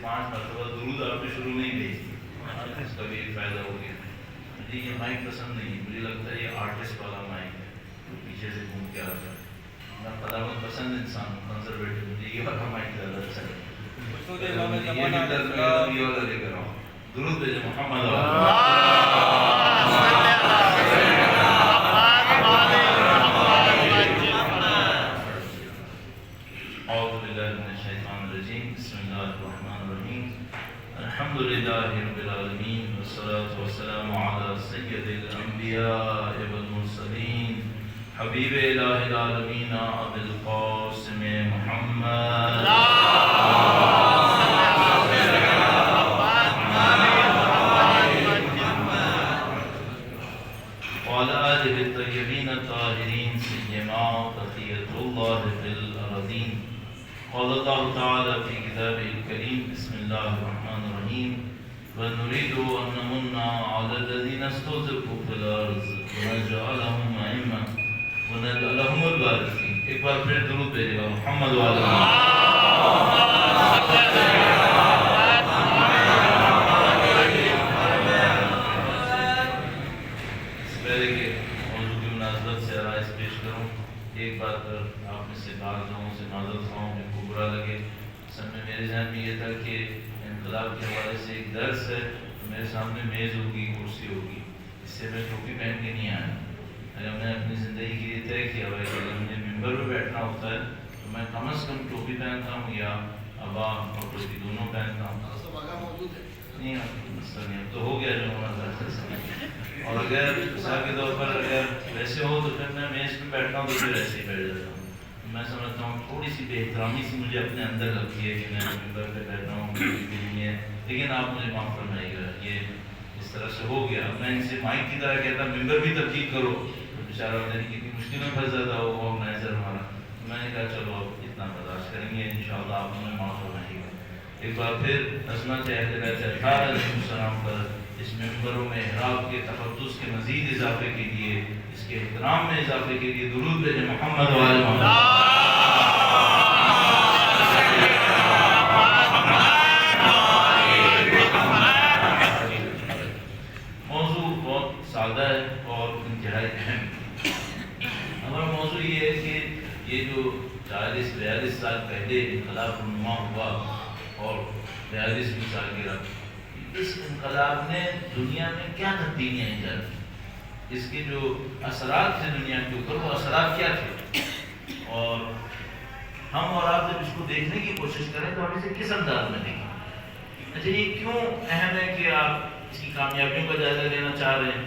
5 مرتبہ درود آپ نے شروع نہیں بھیجی، اس کا بھی ایک فائدہ ہو گیا. مجھے یہ مائک پسند نہیں، مجھے لگتا ہے یہ آرٹسٹ والا مائک ہے جو پیچھے سے گھوم کے آتا ہے. میں قدامت پسند انسان ہوں، کنزرویٹو، مجھے یہ والا مائک زیادہ اچھا لگتا ہے. یہ بھی درد میں یہ والا لے کر آؤں. درود بھیجے محمد الحمد للہ رب العالمین والصلاة والسلام علی سید الانبیاء والمرسلین حبیب الہ العالمین ابی القاسم محمد وعلی آلہ الطیبین الطاہرین سیما بقیۃ اللہ فی الارضین. قال اللہ تعالی فی کتابہ الکریم بسم اللہ الرحمن الرحیم وَنُرِيدُ أَن نَّمُنَّ عَلَى الَّذِينَ اسْتُضْعِفُوا فِي الْأَرْضِ وَنَجْعَلَهُمْ أَئِمَّةً وَنَجْعَلَهُمُ الْوَارِثِينَ. ایک بار پھر درود بھیجے گا محمد وعلیہ اس پہلے کہ موضوع کی مناسبت سے آرائز پیش کروں، ایک بات آپ میں سے بعض لوگوں سے معذرت خواہوں میں کو برا لگے. اصل میں میرے ذہن میں یہ تھا کہ انقلاب کے حوالے سے ایک درس ہے، میرے سامنے میز ہوگی، کرسی ہوگی، اس سے میں ٹوپی پہن کے نہیں آیا. اگر میں نے اپنی زندگی کے لیے طے کیا ہوا ہے کہ اگر مجھے ممبر پہ بیٹھنا ہوتا ہے تو میں کم از کم ٹوپی پہنتا ہوں یا عبا اور ٹوپی دونوں پہنتا ہوں. نہیں مسئلہ نہیں، تو ہو گیا جو ہونا تھا. اور اگر مثال کے طور پر اگر ویسے ہو تو پھر میں میز پہ بیٹھتا ہوں تو پھر ایسے ہی بیٹھ جاتا ہوں. میں سمجھتا ہوں تھوڑی سی بے احترامی سی مجھے اپنے اندر لگتی ہے کہ میں ممبر پہ بیٹھ رہا ہوں، نہیں ہے، لیکن آپ مجھے معاف فرمائیے گا، یہ اس طرح سے ہو گیا. میں ان سے مائک کی طرح کہتا ممبر بھی تبدیل کرو، بیچارہ کتنی مشکل میں پھنس جاتا ہو آرگنائزر ہمارا. میں نے کہا چلو اب اتنا برداشت کریں گے، انشاءاللہ آپ مجھے معاف فرمائیے گا. ایک بار پھر عظمت اہل بیت اطہار علیہ السلام پر اس ممبروں میں احراب کے تقدس کے مزید اضافے کے لیے، اس کے احترام میں اضافے کے لیے درود بھیجے محمد وعلی محمد. موضوع بہت سادہ ہے اور انتہائی اہم. ہمارا موضوع یہ ہے کہ یہ جو 40-42 سال پہلے انقلاب رونما ہوا اور 42ویں سالگرہ، اس انقلاب نے دنیا میں کیا تبدیلیاں ایجاد کی، اس کے جو اثرات تھے دنیا کے اوپر، وہ اثرات کیا تھے، اور ہم اور آپ جب اس کو دیکھنے کی کوشش کریں تو ہم اسے کس انداز میں دیکھیں. اچھا یہ کیوں اہم ہے کہ آپ اس کی کامیابیوں کا جائزہ لینا چاہ رہے ہیں،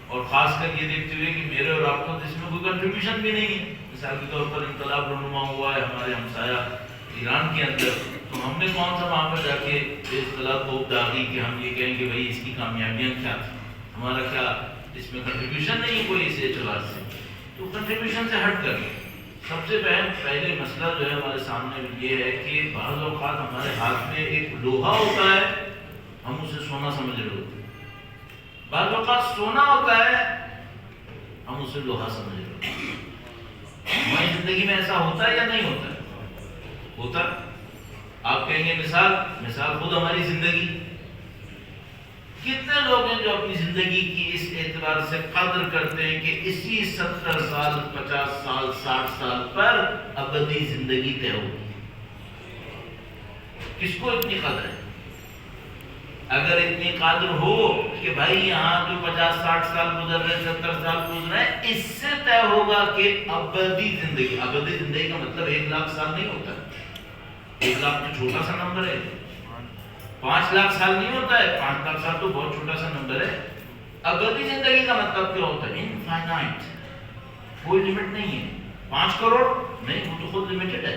اور خاص کر یہ دیکھتے ہوئے کہ میرے اور آپ کو اس میں کوئی کنٹریبیوشن بھی نہیں ہے. مثال کے طور پر انقلاب رونما ہوا ہے ہمارے ہمسایہ ایران کے اندر، تو ہم نے کون سا وہاں پر جا کے اصطلاح توپ داغی کہ ہم یہ کہیں کہ بھائی اس کی کامیابیاں کیا تھیں، ہمارا کیا اس میں کنٹریبیوشن نہیں ہے کوئی اس اعتبار سے. تو کنٹریبیوشن سے ہٹ کر سب سے پہلے مسئلہ جو ہے ہمارے سامنے یہ ہے کہ بعض اوقات ہمارے ہاتھ میں ایک لوہا ہوتا ہے، ہم اسے سونا سمجھ رہے ہوتے ہیں. بعض اوقات سونا ہوتا ہے، ہم اسے لوہا سمجھ رہے ہوتے ہیں. ہماری زندگی میں ایسا ہوتا ہے یا نہیں ہوتا ہے؟ ہوتا. آپ کہیں گے مثال خود ہماری زندگی، کتنے لوگ ہیں جو اپنی زندگی کی اس اعتبار سے قدر کرتے ہیں کہ اسی 70 سال 50 سال 60 سال پر ابدی زندگی طے ہوگی. کس کو اتنی قدر ہے؟ اگر اتنی قدر ہو کہ بھائی یہاں جو 50-60 سال گزر رہے 70 سال گزر رہے ہیں، اس سے طے ہوگا کہ ابدی زندگی کا مطلب 1 لاکھ سال نہیں ہوتا. 1 لاکھ تو چھوٹا سا نمبر ہے. 5 لاکھ سال نہیں ہوتا ہے. 5 لاکھ سال تو بہت چھوٹا سا نمبر ہے. ابدی زندگی کا مطلب کیا ہوتا ہے؟ انفائنائٹ، کوئی لمٹ نہیں ہے. 5 کروڑ نہیں، وہ تو خود لمیٹڈ ہے.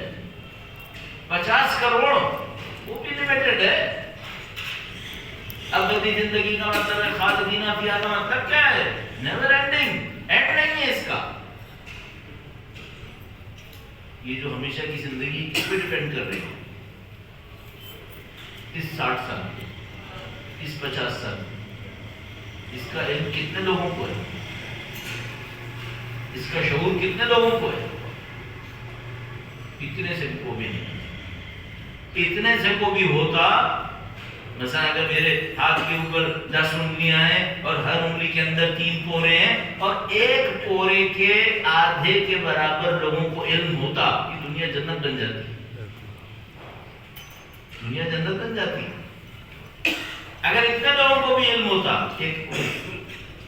50 کروڑ وہ بھی لمیٹڈ ہے. ابدی زندگی کا مطلب ہے خالدین فیہا کا مطلب کیا ہے؟ نیور اینڈنگ، اینڈ نہیں ہے اس کا. یہ جو ہمیشہ کی زندگی کس پہ ڈیپینڈ کر رہی ہے؟ اس 60 سال میں، اس 50 سال میں. اس کا علم کتنے لوگوں کو ہے؟ اس کا شعور کتنے لوگوں کو ہے؟ اتنے سے کو بھی نہیں. اتنے سے کو بھی ہوتا، مثلا اگر میرے ہاتھ کے اوپر 10 انگلیاں ہیں اور ہر انگلی کے اندر 3 پورے ہیں اور ایک پورے کے آدھے کے برابر لوگوں کو علم ہوتا، یہ دنیا جنت بن جاتی، دنیا جنت بن جاتی۔ اگر اتنے لوگوں کو بھی علم ہوتا، ایک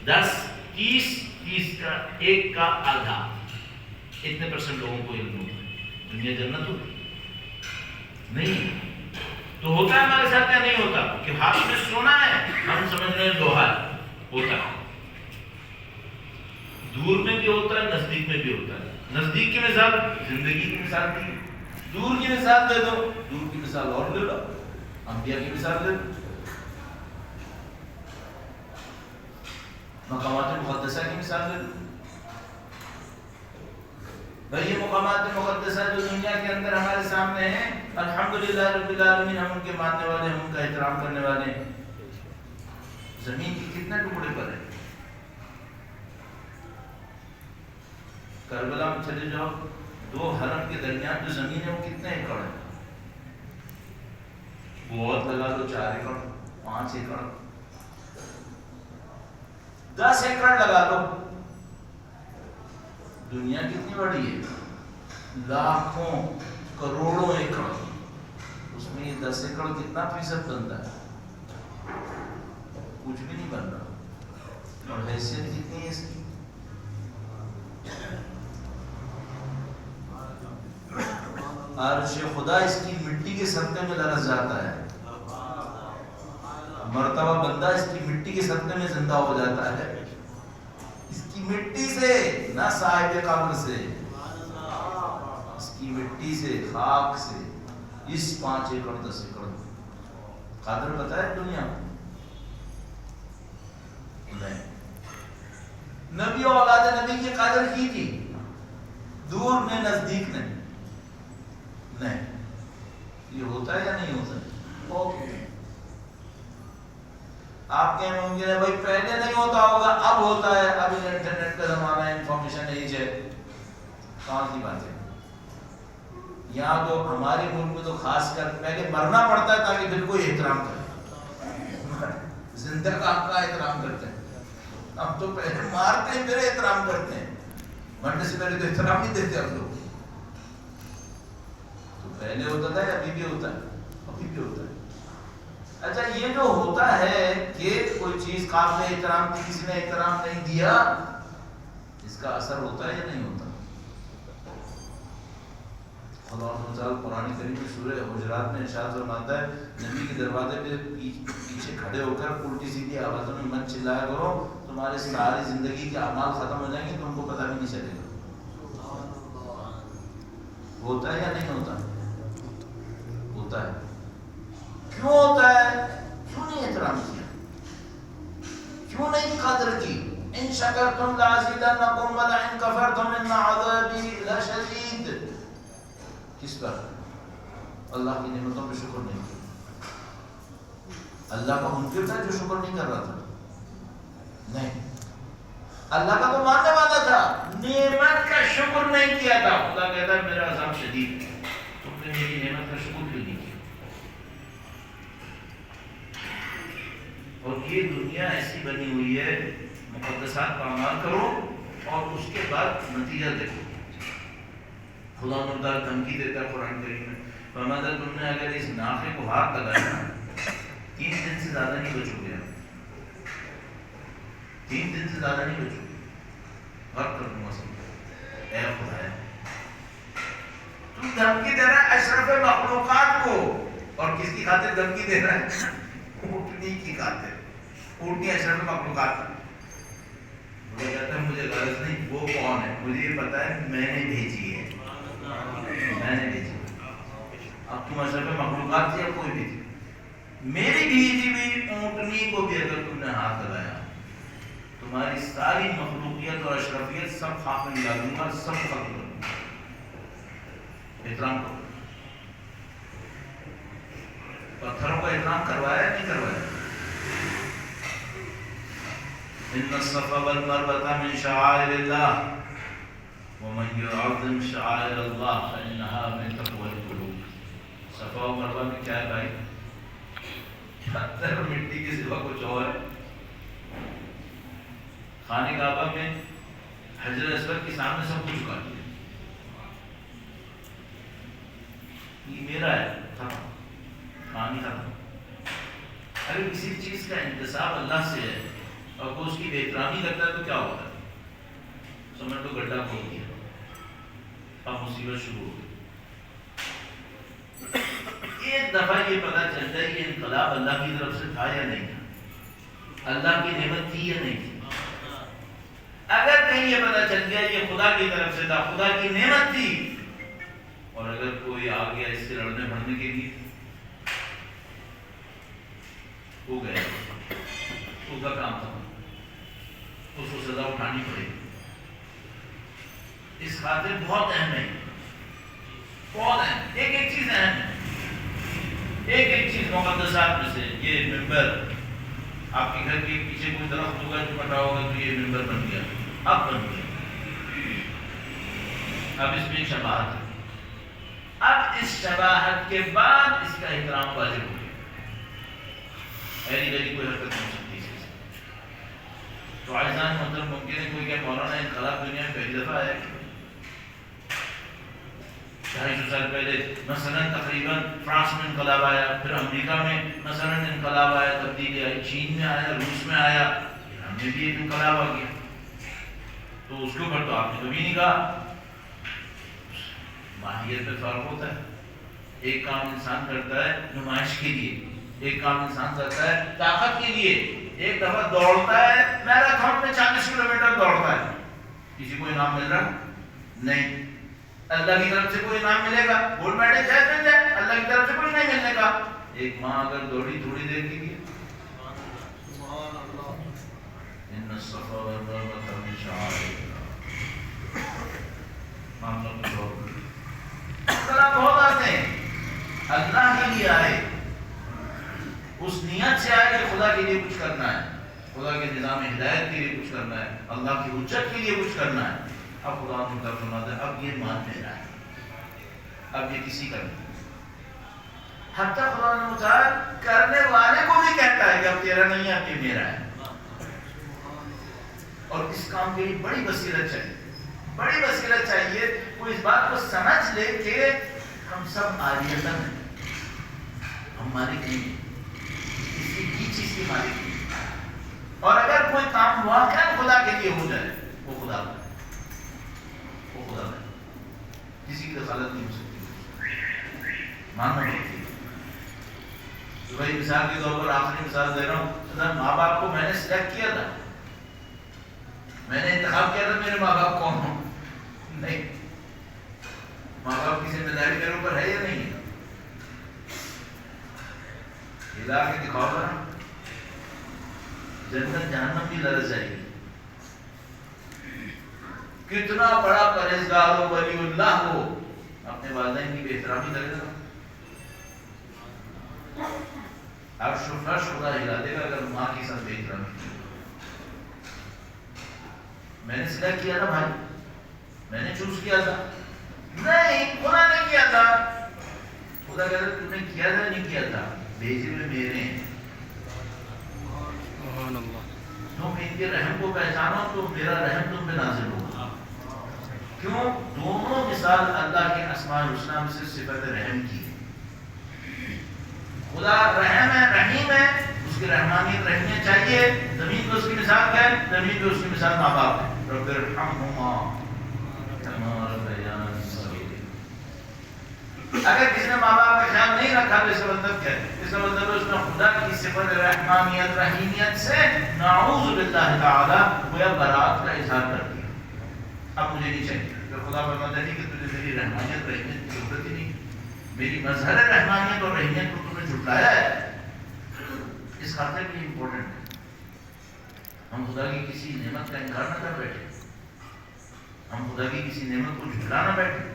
10 30 کا ایک کا آدھا، اتنے % لوگوں کو علم ہوتا، دنیا جنت ہوتی نہیں؟ تو ہوتا ہے ہمارے ساتھ یا نہیں ہوتا؟ کہ ہاتھ میں سونا ہے، ہم سمجھ رہے ہیں لوہا ہوتا ہے، دور میں بھی ہوتا ہے، نزدیک میں بھی ہوتا ہے۔ نزدیک کی مثال زندگی کی مثال دی، دور کی مثال دے دو، دور کی مثال اور لے لو، انبیاء کی مثال دے دو، مقامات مقدسہ کی مثال دے دو۔ بھئی یہ مقامات مقدسہ جو دنیا کے اندر ہمارے سامنے ہیں، الحمدللہ رب العالمین، ہم ان کے ماننے والے، ہم ان کا احترام کرنے والے ہیں۔ زمین کی کتنے ٹکڑے پر ہے؟ کربلا میں چلے جاؤ، 2 حرم کے درمیان جو زمین ہے وہ کتنے ایکڑ ہے؟ بہت لگا دو 4 ایکڑ، 5 ایکڑ، 10 ایکڑ لگا دو۔ دنیا کتنی بڑی ہے؟ لاکھوں کروڑوں ایکڑ، اس میں یہ 10 ایکڑ کتنا فیصد بنتا ہے؟ کچھ بھی نہیں بن رہا۔ اور حیثیت کتنی ہے اس کی؟ عرش خدا اس کی مٹی کے صدقے میں لرز جاتا ہے، مرتبہ بندہ اس کی مٹی کے صدقے میں زندہ ہو جاتا ہے، اس کی مٹی سے، نہ صاحب قبر سے، اس کی مٹی سے، خاک سے، اس 5 ایکڑ 10 ایکڑ قدر پتہ ہے دنیا نہیں؟ نبی اور اولاد نبی کی قدر کی تھی، دور میں نزدیک نہیں۔ یہ ہوتا ہے یا نہیں ہوتا؟ آپ کہیں ہوں گے بھائی پہلے نہیں ہوتا ہوگا، اب ہوتا ہے، اب انٹرنیٹ کا زمانہ ہے، انفارمیشن ایج ہے، کون سی بات ہے؟ یہاں تو ہمارے ملک میں تو خاص کر پہلے مرنا پڑتا ہے تاکہ پھر کوئی احترام کرے، زندہ کا آپ کا احترام کرتے ہیں، اب تو پہلے مارتے ہیں پھر احترام کرتے ہیں، مرنے سے پہلے تو احترام نہیں دیتے اب لوگ۔ تو پہلے ہوتا تھا یا ابھی بھی ہوتا ہے؟ ابھی بھی ہوتا ہے۔ اچھا یہ جو ہوتا ہے کہ کوئی چیز قابل احترام تھی، کسی نے احترام نہیں دیا، اس کا اثر ہوتا ہے یا نہیں ہوتا؟ خدا تعالیٰ قرآن کریم کی سورہ حجرات میں ارشاد فرماتا ہے، نبی کے دروازے پہ پیچھے کھڑے ہو کر الٹی سیدھی آوازوں میں مت چلایا کرو، تمہارے ساری زندگی کے اعمال ختم ہو جائیں گے، تم کو پتہ بھی نہیں چلے گا۔ ہوتا ہے یا نہیں ہوتا؟ ہوتا ہے۔ کیوں ہوتا ہے؟ کیوں نہیں احترام کیا؟ کیوں نہیں قدر کی؟ ان شکرتم لازیدنکم ولئن کفرتم ان عذابی لشدید۔ کس پر؟ اللہ کی نعمتوں پہ شکر نہیں کیا۔ اللہ کا منکر تھا جو شکر نہیں کر رہا تھا؟ نہیں، اللہ کا تو ماننے والا تھا، نعمت کا شکر نہیں کیا تھا۔ خدا کہتا ہے میرا عذاب شدید ہے، تم نے میری نعمت کا شکر کیوں نہیں کیا؟ اور یہ دنیا ایسی بنی ہوئی ہے، مقدسات کا عمل کرو اور اس کے بعد نتیجہ دیکھو۔ خدا مردار دھمکی دیتا ہے قرآن کریم میں، فرماتا ہے تم نے اگر اس ناخے کو ہاتھ لگایا 3 دن سے زیادہ نہیں بچو گے، 3 دن سے زیادہ نہیں بچو گے، غرق کر دوں گا سب۔ اے خدا ہے، تم دھمکی دے رہا ہے اشرف مخلوقات کو، اور کس کی خاطر دھمکی دے رہا ہے؟ اونٹنی کی خاطر۔ اونٹنی اشرف مخلوقات ہے۔ وہ کہتا ہے مجھے غرض نہیں وہ کون ہے، مجھے یہ پتا ہے میں نے بھیجی ہے، میں نے بھیجی۔ اب تم اشرف مخلوقات تھی یا کوئی بھی تھی، میری بھیجی ہوئی اونٹنی کو بھی اگر تم نے ہاتھ لگایا، تمہاری ساری مخلوقیت اور اشرفیت سب خاک میں ملا دوں گا، سب ختم کر دوں گا۔ احترام کرو۔ پتھروں کا احترام کروایا یا نہیں کروایا؟ ان الصفا والمروة من شعائر الله ومن يعظم شعائر الله فإنها من تقوى القلوب۔ صفا و مروہ میں کیا ہے بھائی؟ پتھر اور مٹی کے سوا کچھ اور ہے؟ خانہ کعبہ میں حجر اسود کے سامنے سب کچھ جھکا دیا، یہ میرا ہے، ختم، کہانی ختم۔ اگر کسی چیز کا انتصاب اللہ سے ہے اور کوئی اس کی بے احترامی کرتا ہے تو کیا ہوتا ہے؟ سمجھ لو گڈھا کھول دیا، اب مصیبت شروع ہو گئی۔ ایک دفعہ یہ پتہ چلتا ہے کہ انقلاب اللہ کی طرف سے تھا یا نہیں تھا، اللہ کی نعمت تھی یا نہیں تھی۔ اگر کہیں یہ پتہ چل گیا یہ خدا کی طرف سے تھا، خدا کی نعمت تھی، اور اگر کوئی آ گیا اس سے لڑنے بھڑنے کے لیے، ہو گیا، اس کا کام تھا، اس کو سزا اٹھانی پڑے گی۔ اس خاطر بہت اہم ہے، بہت اہم، ایک ایک چیز اہم ہے، ایک ایک چیز مقدسات میں سے یہ ممبر، آپ کے گھر کے پیچھے کوئی درخت ہوگا جو کٹا ہوگا تو یہ ممبر بن گیا، اب بن گیا، اب اس میں شباہت ہے، اب اس شباہت کے بعد اس کا احترام واجب ہو گیا، ایسی گلی کوئی حرکت نہیں ہو سکتی اس سے۔ تو عزیزان محترم، ممکن ہے کوئی کہ مولانا انقلاب دنیا میں پہلی دفعہ آیا، 250 سال پہلے مثلا تقریباً فرانس میں انقلاب آیا، پھر امریکہ میں مثلا انقلاب آیا، تبدیلی آئی، چین میں آیا، روس میں آیا، ایران میں بھی ایک انقلاب آ گیا، تو اس کے اوپر تو آپ نے کبھی نہیں کہا۔ ماہیت میں فرق ہوتا ہے، ایک کام انسان کرتا ہے نمائش کے لیے، ایک کام انسان کرتا ہے طاقت کے لیے۔ ایک دفعہ دوڑتا ہے میراتھن میں 40 کلومیٹر دوڑتا ہے، کسی کو انعام مل رہا نہیں، اللہ کی طرف سے کوئی انعام ملے گا؟ گولڈ میڈل شاید مل جائے، اللہ کی طرف سے کچھ نہیں ملنے کا۔ ایک ماں اگر دوڑی تھوڑی دیر کے لیے، ان الصفا والمروۃ من شعائر اللہ، بہت آتے ہیں اللہ کے لیے آئے، اس نیت سے آئے کہ خدا کے لیے کچھ کرنا ہے، خدا کے نظام ہدایت کے لیے کچھ کرنا ہے، اللہ کی حجت کے لیے کچھ کرنا ہے۔ اب خدا ان کا فرماتا ہے اب یہ مان میرا ہے، اب یہ کسی کا نہیں۔ حتیٰ خدا متعال کرنے والے کو بھی کہتا ہے کہ اب تیرا نہیں ہے، اب یہ میرا ہے۔ اور اس کام کے لیے بڑی بصیرت چاہیے، بڑی بصیرت چاہیے، وہ اس بات کو سمجھ لے کہ ہم سب عاریتاً ہیں، ہم مالک نہیں ہیں، کسی کی چیز کے مالک نہیں۔ اور اگر کوئی کام واقعاً خدا کے لیے ہو جائے، وہ خدا کا ہے، وہ خدا کا ہے، کسی کی دخالت نہیں ہو سکتی، ماننا پڑتی ہے۔ تو بھائی مثال کے طور پر آخری مثال دے رہا ہوں، ماں باپ کو میں نے سلیکٹ کیا تھا، میں نے انتخاب کیا تھا میرے ماں باپ کون ہوں؟ نہیں، ماں باپ کی ذمہ داری میرے اوپر ہے یا نہیں ہے؟ ہلا کے دکھاؤ گا، جنت جہنم بھی لرز جائے گی۔ کتنا بڑا پرہیزگار ہو، ولی اللہ ہو، اپنے والدین کی بے احترامی کرے گا، عرش و فرش خدا ہلا دے گا اگر ماں کی ساتھ بے احترامی کی۔ میں نے سلیکٹ کیا تھا بھائی، میں نے چوز کیا تھا، نہیں خدا نے کیا تھا، خدا کہتا تم نے کیا تھا نہیں کیا تھا، بھیجے ہوئے میرے ہیں، تم ان کے رحم کو پہچانو تو میرا رحم تم پہ نازل ہوگا۔ کیوں؟ دونوں مثال اللہ کے اسماء الحسنی میں سے صفت رحم کی ہے۔ خدا رحم ہے، رحیم ہے، اس کی رحمانیت رحمیت چاہیے۔ زمین پہ اس کی مثال کیا ہے؟ زمین پہ اس کی مثال ماں باپ ہے، رب ارحمہما کما ربیانی صغیرا۔ اگر کسی نے ماں باپ کا خیال نہیں رکھا تو اس کا مطلب کیا ہے؟ اس کا مطلب ہے اس نے خدا کی صفت رحمانیت رحیمیت سے نعوذ باللہ تعالی گویا برات کا اظہار کر دیا۔ اب مجھے نہیں چاہیے کہ خدا فرماتا ہے کہ تجھے میری رحمانیت رحیمیت کی ضرورت ہی نہیں، میری مظہر رحمانیت اور رحیمیت کو تم نے جھٹلایا ہے۔ اس خاطر بھی امپورٹنٹ ہے ہم خدا کی کسی نعمت کا انکار نہ کر بیٹھے، ہم خدا کی کسی نعمت کو جھٹلا نہ بیٹھے،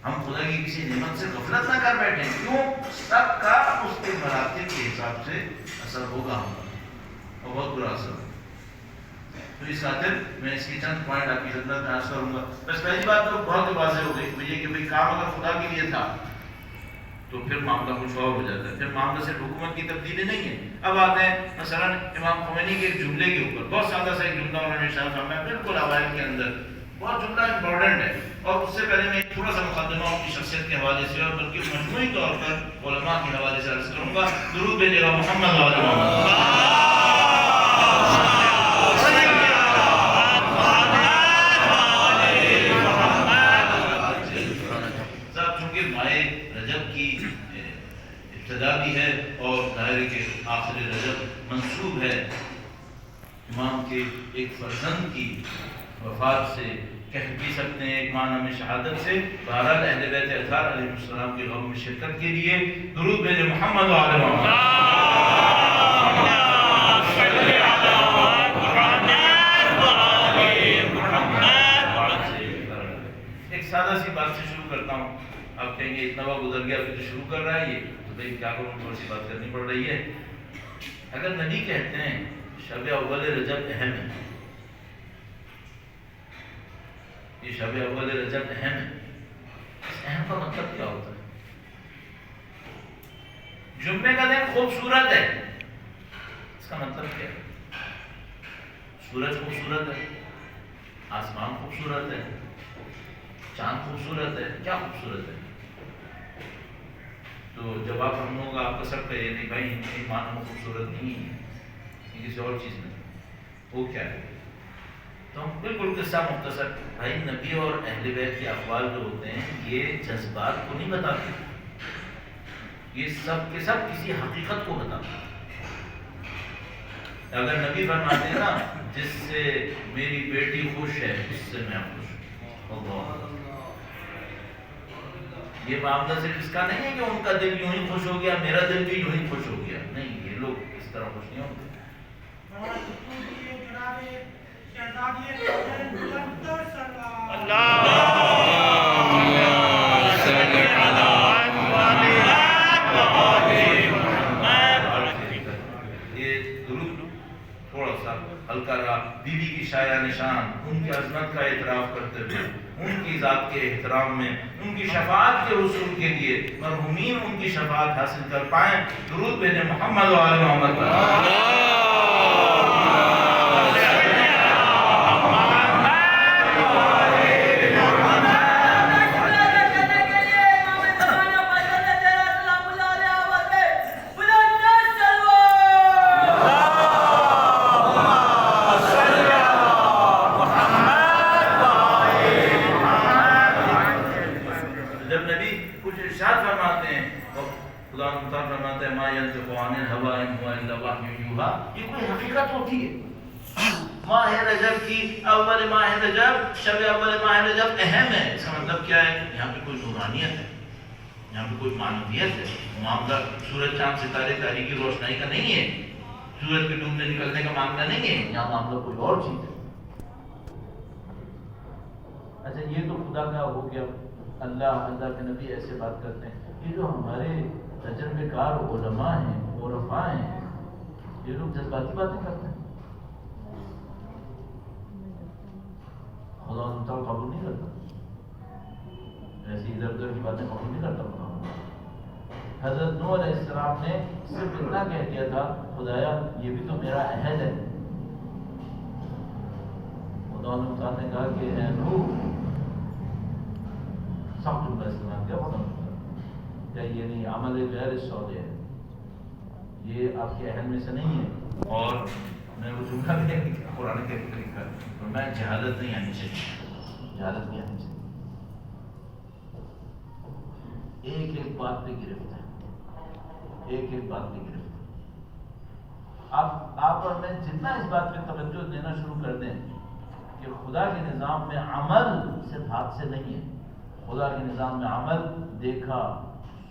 ہم خدا کی کسی نعمت سے غفلت نہ کر بیٹھے۔ کیوں؟ سب کا اس کے مراتب کے حساب سے اثر ہوگا ہم پر، اور بہت برا اثر ہوگا۔ تو اس خاطر میں اس کی چند پوائنٹ آپ کی خدمت میں عرض کروں گا۔ بس پہلی بات تو بہت واضح ہو گئی مجھے کہ بھئی کام اگر خدا کے لیے تھا تو پھر معاملہ کچھ اور ہو جاتا ہے. پھر معاملہ صرف حکومت کی تبدیلی نہیں ہے. اب آتے ہیں مثلا امام خمینی کے ایک جملے کے اوپر، بہت سادہ سا ایک جملہ انہوں نے ارشاد فرمایا بالکل اوائل کے اندر، بہت جملہ امپورٹنٹ ہے. اور اس سے پہلے میں تھوڑا سا مقدمہ ان کی شخصیت کے حوالے سے اور بلکہ مجموعی طور پر علماء کے حوالے سے عرض کروں گا. درود بھیجے گا محمد و آل محمد. ابتدا بھی ہے اور ظاہر کے آخر رجب منسوب ہے امام کے ایک فرزند کی وفات سے، کہہ بھی سکتے ہیں ایک معنی میں شہادت سے. بہرحال اہل بیت اطہار علیہ السلام کے غم میں شرکت کے لیے درود بھیجے محمد و آل محمد. ایک سادہ سی بات سے شروع کرتا ہوں. آپ کہیں گے اتنا وقت گزر گیا پھر شروع کر رہا ہے یہ، تو بھائی کیا کروں، تھوڑی سی بات کرنی پڑ رہی ہے. اگر نبی کہتے ہیں شب اول رجب اہم ہے، یہ شب اول رجب اہم ہے، اس اہم کا مطلب کیا ہوتا ہے؟ جمعے کا دن خوبصورت ہے، اس کا مطلب کیا ہے؟ سورج خوبصورت ہے، آسمان خوبصورت ہے، چاند خوبصورت ہے، کیا خوبصورت ہے؟ تو جواب ہم لوگوں کا آپ کا سب کا یہ نہیں بھائی ایمان میں خوبصورت نہیں ہے، یہ کسی اور چیز میں. وہ کیا ہے؟ تو ہم بالکل قصہ مختصر. بھائی نبی اور اہل بیت کے اقوال جو ہوتے ہیں یہ جذبات کو نہیں بتاتے، یہ سب کے سب کسی حقیقت کو بتاتے ہیں. اگر نبی فرماتے ہیں نا جس سے میری بیٹی خوش ہے اس سے میں خوش ہوں، اللہ، یہ معاملہ صرف اس کا نہیں ہے کہ ان کا دل یوں ہی خوش ہو گیا میرا دل بھی یوں ہی خوش ہو گیا، نہیں، یہ لوگ اس طرح خوش نہیں ہوتے. ہلکا رہا. بیوی کی شایہ نشان ان کی عظمت کا اعتراف کرتے ہوئے ان کی ذات کے احترام میں ان کی شفاعت کے حصول کے لیے مرحومین ان کی شفاعت حاصل کر پائیں. درود بھیجیں محمد و آل محمد پر. یہ کوئی حقیقت ہوتی ہے؟ ماہ رجب کی اول ماہ رجب، شب اول ماہ رجب اہم ہے. اس کا مطلب کیا ہے؟ یہاں پہ کوئی نورانیت ہے، یہاں پہ کوئی معنویت ہے. معاملہ سورج چاند ستارے تاریکی روشنائی کا نہیں ہے، سورج کے ڈوبنے نکلنے کا معاملہ نہیں ہے، یہاں معاملہ کوئی اور چیز ہے. اچھا یہ تو خدا کا ہو گیا، اللہ کے نبی ایسے بات کرتے ہیں. یہ جو ہمارے تجربے کار علماء ہیں، عرفاء ہیں، یہ لوگ جذباتی باتیں کرتے ہیں، خدا ان کا قبول نہیں کرتا، ایسی ادھر ادھر کی باتیں قبول نہیں کرتا خدا. حضرت نوح علیہ السلام نے صرف اتنا کہہ دیا تھا خدایا یہ بھی تو میرا عہد ہے. خدا نے کہا کہ اے نوح، سخت جملہ استعمال کیا خدا نے کیا یہ نہیں عمل غیر صالح ہے، یہ آپ کے اہل میں سے نہیں ہے. اور میں وہ جملہ بھی قرآن کے لکھا تو میں جہالت نہیں آنی چاہیے، جہالت نہیں آنی چاہیے. ایک ایک بات پہ گرفت ہے، ایک ایک بات پہ گرفت ہے. آپ اور میں جتنا اس بات پہ توجہ دینا شروع کر دیں کہ خدا کے نظام میں عمل صرف ہاتھ سے نہیں ہے، خدا کے نظام میں عمل دیکھا،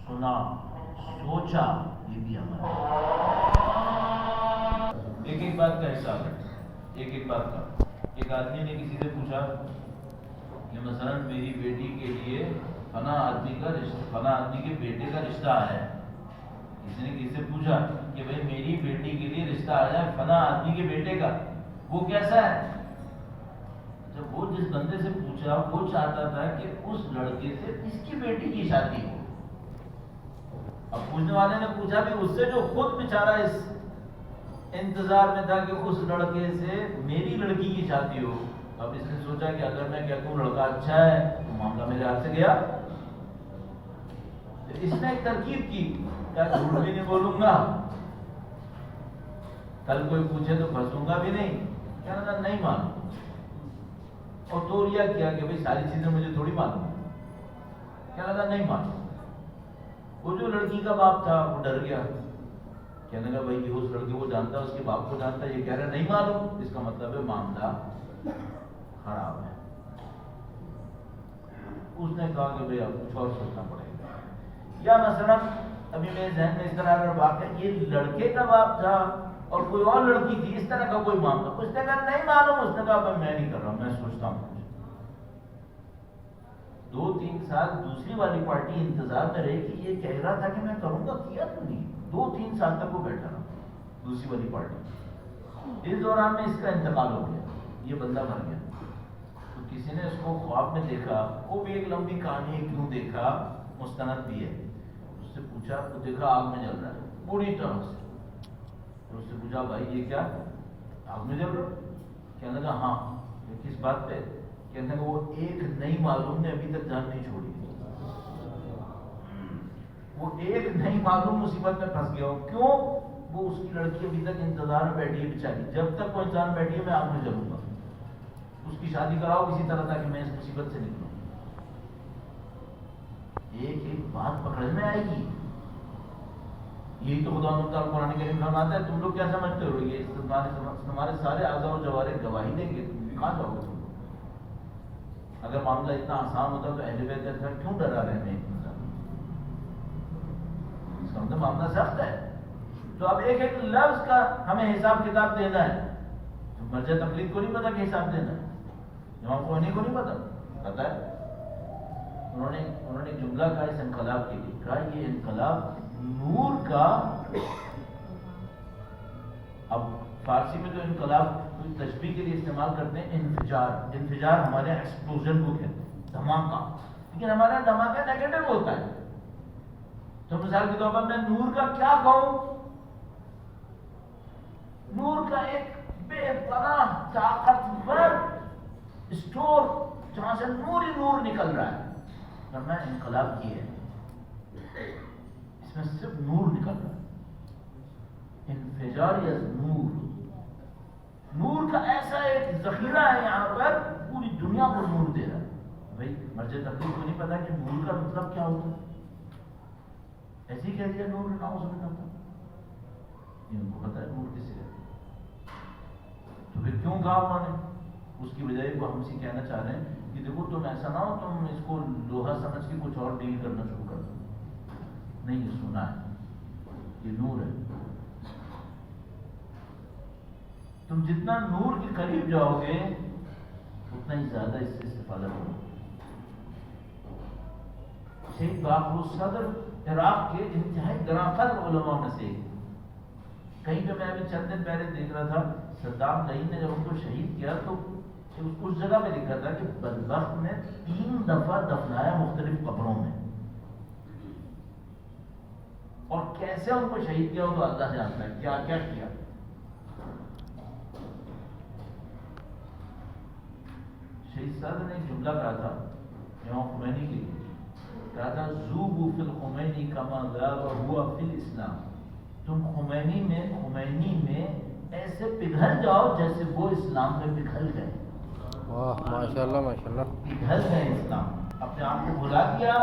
سنا، سوچا، یہ بھی عمل ہے. ایک ایک بات کا حساب ہے، ایک ایک بات کا. ایک آدمی نے کسی سے پوچھا کہ مثلا میری بیٹی کے لیے فلاں آدمی کا رشتہ، فلاں آدمی کے بیٹے کا رشتہ آیا ہے. کسی نے کسی سے پوچھا کہ بھائی میری بیٹی کے لیے رشتہ آیا ہے فلاں آدمی کے بیٹے کا، وہ کیسا ہے؟ جب وہ جس بندے سے پوچھا وہ چاہتا تھا کہ اس لڑکے سے اس کی بیٹی کی شادی ہو. اب پوچھنے والے نے پوچھا بھی اس سے جو خود بیچارہ اس انتظار میں تھا کہ اس لڑکے سے میری لڑکی کی شادی ہو. اب اس نے سوچا کہ اگر میں کہتا ہوں لڑکا اچھا ہے تو معاملہ میرے ہاتھ سے گیا. اس نے ایک ترکیب کی, کیا جھوٹ بھی نہیں بولوں گا, کل کوئی پوچھے تو پھنسوں گا بھی نہیں, کہنا تھا نہیں مانوں, اور دوریا کیا کہ بھائی ساری چیزیں مجھے تھوڑی معلوم ہے, کہنا تھا نہیں مانوں. وہ جو لڑکی کا باپ تھا وہ ڈر گیا, کہنے لگا بھائی یہ اس لڑکے کو جانتا ہے, اس کے باپ کو جانتا ہے, یہ کہہ رہا نہیں معلوم, اس کا مطلب ہے معاملہ خراب ہے. اس نے کہا کہ بھائی اب کچھ اور سوچنا پڑے گا. یا مثلا ابھی میرے ذہن میں اس طرح اگر واقع یہ لڑکے کا باپ تھا اور کوئی اور لڑکی تھی, اس طرح کا کوئی معاملہ, اس نے کہا نہیں معلوم, اس نے کہا میں نہیں کر رہا ہوں, میں سوچتا ہوں. 2-3 سال دوسری والی پارٹی انتظار میں رہی کہ یہ کہہ رہا تھا کہ میں کروں گا, کیا تو نہیں. 2-3 سال تک وہ بیٹھا رہا دوسری والی پارٹی. اس دوران میں اس کا انتقال ہو گیا, یہ بندہ مر گیا. تو کسی نے اس کو خواب میں دیکھا, وہ بھی ایک لمبی کہانی ہے, کیوں دیکھا مستند بھی ہے. اس سے پوچھا تو دیکھا آگ میں جل رہا ہے پوری طرح سے. تو اس سے پوچھا بھائی یہ کیا آگ میں جل رہا؟ کہنے لگا ہاں. کس بات پہ؟ کہنے لگا وہ ایک نئی معلوم نے ابھی تک جان نہیں چھوڑی. وہ ایک نہیں معلوم مصیبت میں پھنس گیا. کیوں؟ وہ اس کی لڑکی ابھی تک انتظار میں بیٹھی ہے بیچاری, جب تک وہ انتظار میں بیٹھی ہے میں آگ میں جلوں گا. اس کی شادی کراؤ کسی طرح تاکہ میں اس مصیبت سے نکلوں. ایک ایک بات پکڑ میں آئے گی. یہی تو خدا مختار قرآن کریم فرماتا ہے, تم لوگ کیا سمجھتے ہو یہ تمہارے سارے اعضاء و جوارح گواہی دیں گے, کہاں جاؤ گے تم لوگ؟ اگر معاملہ اتنا آسان ہوتا تو اہل بیت کا کیوں ڈرا رہے ہیں اتنا؟ اس کا مطلب معاملہ سخت ہے. تو اب ایک ایک لفظ کا ہمیں حساب کتاب دینا ہے. مرجع تقلید کو نہیں پتا کہ حساب دینا ہے, امام خمینی کو نہیں پتا ہے. انہوں نے جملہ کہا اس انقلاب کے لیے, کہا یہ انقلاب نور کا, اب فارسی میں تو انقلاب تشبیہ کے لیے استعمال کرتے ہیں انفجار. انفجار ہمارے یہاں ایکسپلوژن کو کہتے ہیں, دھماکہ, لیکن ہمارے یہاں دھماکہ نیگیٹو ہوتا ہے. تو مثال کے طور پر میں نور کا کیا کہوں؟ نور کا ایک بے پناہ طاقتور اسٹور جہاں سے نور ہی نور نکل رہا ہے. ورنہ انقلاب کی ہے, اس میں صرف نور نکل رہا ہے. انفجار یا نور, نور کا ایسا ایک ذخیرہ ہے یہاں پر, پوری دنیا کو نور دے رہا ہے. بھائی مرجع تقلید کو نہیں پتا کہ نور کا مطلب کیا ہوتا ہے, ایسے ہی کہہ دیا نور نہ ہو سکتا تھا. ان کو پتا ہے نور کس سے, تو پھر کیوں کہا انہوں نے؟ اس کی بجائے کو ہم سے کہنا چاہ رہے ہیں کہ دیکھو تم ایسا نہ ہو تم اس کو لوہا سمجھ کے کچھ اور ڈیل کرنا شروع کر دو. نہیں, یہ سنا ہے, یہ نور ہے. تم جتنا نور کے قریب جاؤ گے اتنا ہی زیادہ اس سے استفادہ کرو. شہید باقر صدر عراق کے انتہائی گراں قدر علماء میں سے کہیں پہ میں ابھی چند دن پہلے دیکھ رہا تھا, صدام رئیس نے جب ان کو شہید کیا تو اس جگہ پہ لکھا تھا کہ بدبخت نے 3 دفعہ دفنایا مختلف قبروں میں, اور کیسے ان کو شہید کیا وہ تو اللہ جانتا ہے کیا کیا کیا. شہید صاحب نے ایک جملہ کہا تھا امام خمینی کے لیے, کہا تھا ذوبوا فی الخمینی کما ذاب ہوا فی الاسلام. تم خمینی میں ایسے پگھل جاؤ جیسے وہ اسلام میں پگھل گئے. واہ ماشاءاللہ ماشاءاللہ. پگھل گئے اسلام, اپنے آپ کو بھلا دیا.